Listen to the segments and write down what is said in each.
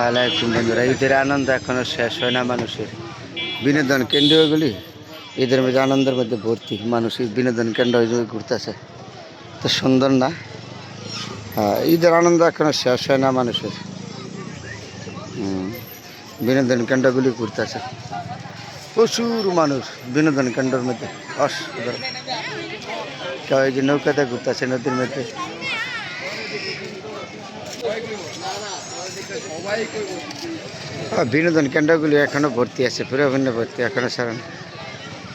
আলাইকুম বন্ধুরা, ঈদের আনন্দ এখনো শেষ হয় না মানুষের। বিনোদন কেন্দ্রগুলি ঈদের মধ্যে আনন্দের মধ্যে ভর্তি। মানুষ বিনোদন কেন্দ্র ঘুরতেছে, তো সুন্দর না? হ্যাঁ, ঈদের আনন্দ এখনো শেষ হয় না মানুষের। বিনোদন কেন্দ্রগুলি ঘুরতেছে, প্রচুর মানুষ বিনোদন কেন্দ্রের মধ্যে। অসাধারণ। কেউ এই যে নৌকাতে ঘুরতেছে নদীর মধ্যে। বিনোদন কেন্দ্রগুলি এখনো ভর্তি আছে, পুরোপুরি ভর্তি, এখনো সারান।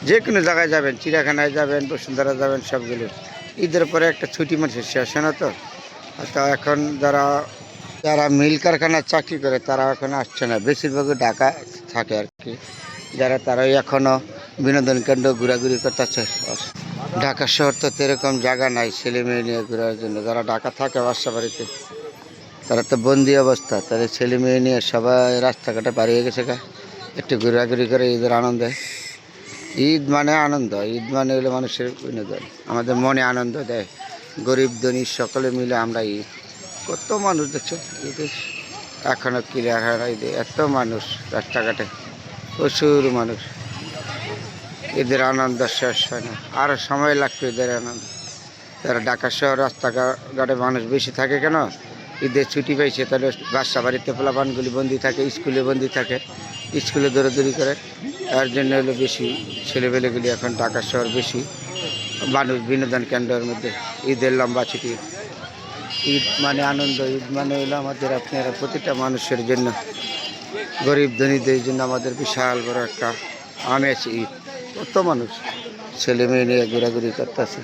যে কোনো জায়গায় যাবেন, চিড়িয়াখানায় যাবেন, বসুন্ধরা যাবেন, সবগুলো ঈদের পরে একটা ছুটি মানুষের শেষ হয় না তো। তো এখন যারা যারা মিল কারখানায় চাকরি করে তারা এখন আসছে না, বেশিরভাগই ঢাকা থাকে আর কি। যারা তারাই এখনও বিনোদন কেন্দ্র ঘোরাঘুরি করতেছে। ঢাকা শহর তো এরকম জায়গা নাই ছেলে মেয়ে নিয়ে ঘোরার জন্য। যারা ঢাকা থাকে বাসা বাড়িতে, তারা তো বন্দি অবস্থা, তাদের ছেলে মেয়ে নিয়ে সবাই রাস্তাঘাটে বাড়িয়ে গেছে একটু ঘোরাঘুরি করে ঈদের আনন্দে। ঈদ মানে আনন্দ, ঈদ মানে হলো মানুষের বিনোদন, আমাদের মনে আনন্দ দেয়। গরিব ধনী সকলে মিলে আমরা ঈদ, কত মানুষ দেখছো ঈদে, এখনও ক্লিয়ার হয় না ঈদে, এত মানুষ রাস্তাঘাটে, প্রচুর মানুষ। ঈদের আনন্দ শেষ হয় না, আরও সময় লাগবে ঈদের আনন্দ। তারা ঢাকা শহর রাস্তাঘাটে মানুষ বেশি থাকে কেন? ঈদের ছুটি পাইছে, তাহলে বাসা বাড়িতে পোলাপানগুলি বন্দি থাকে, স্কুলে বন্দি থাকে, স্কুলে দৌড়াদৌড়ি করে। এর জন্য হলো বেশি ছেলেপেলেগুলি এখন ঢাকা শহর বেশি মানুষ বিনোদন কেন্দ্রের মধ্যে। ঈদের লম্বা ছুটি, ঈদ মানে আনন্দ, ঈদ মানে হলো আমাদের আপনারা প্রতিটা মানুষের জন্য, গরিব ধনীদের জন্য আমাদের বিশাল বড় একটা আমেজ ঈদ। কত মানুষ ছেলে মেয়ে নিয়ে ঘোরাঘুরি করতেছে,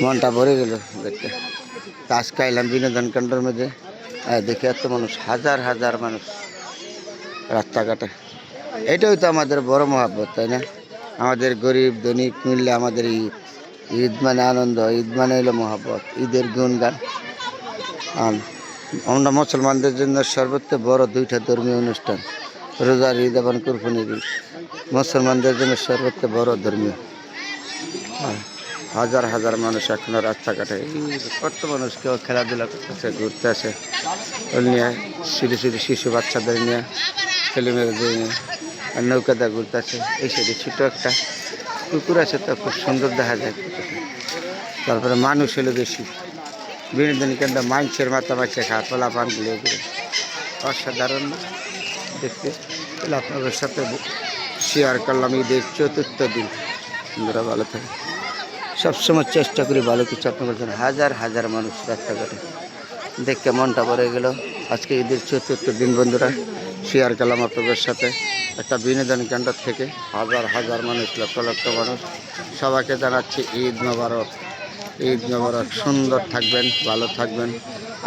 মনটা ভরে গেল দেখতে। তাস খাইলাম বিনোদন কেন্দ্রের মধ্যে, দেখে এত মানুষ, হাজার হাজার মানুষ রাস্তাঘাটে। এটাই তো আমাদের বড় মহাব্বত, তাই না? আমাদের গরিব ধনিক মিললে আমাদের ঈদ। ঈদ মানে আনন্দ, ঈদ মানে হলো মহাব্বত, ঈদের গুণগান। আমরা মুসলমানদের জন্য সর্বোচ্চ বড় দুইটা ধর্মীয় অনুষ্ঠান, রোজার ঈদ এবং কুরবানির ঈদ, মুসলমানদের জন্য সর্বোচ্চ বড় ধর্মীয়। হাজার হাজার মানুষ এখনো রাস্তাঘাটে, কত মানুষ কেউ খেলাধুলা করতেছে, ঘুরতে আসে, নিয়ে ছোটো ছোটো শিশু বাচ্চাদের নিয়ে, ছেলেমেয়েদের নিয়ে নৌকাতে ঘুরতেছে। এই সাইডে ছোটো একটা পুকুর আছে, তো খুব সুন্দর দেখা যায়। তারপরে মানুষ হলো বেশি, বিনোদন কেন্দ্র মাংসের মাথা মাছে খায়, পোলা পানগুলো এগুলো অসাধারণ দেখতে। আপনাদের সাথে শেয়ার করলাম ঈদের চতুর্থ দিন। বন্ধুরা ভালো থাকে, সবসময় চেষ্টা করি ভালো কিছু আপনাদের জন্য। হাজার হাজার মানুষ রাস্তাঘাটে, দেখে মনটা ভরে গেল। আজকে ঈদের চতুর্থ দিন বন্ধুরা, শেয়ার করলাম আপনাদের সাথে একটা বিনোদন কেন্দ্র থেকে। হাজার হাজার মানুষ, লক্ষ লক্ষ মানুষ, সবাইকে জানাচ্ছি ঈদ মোবারক, ঈদ মোবারক। সুন্দর থাকবেন, ভালো থাকবেন,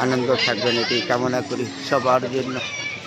আনন্দ থাকবেন, এটি কামনা করি সবার জন্য।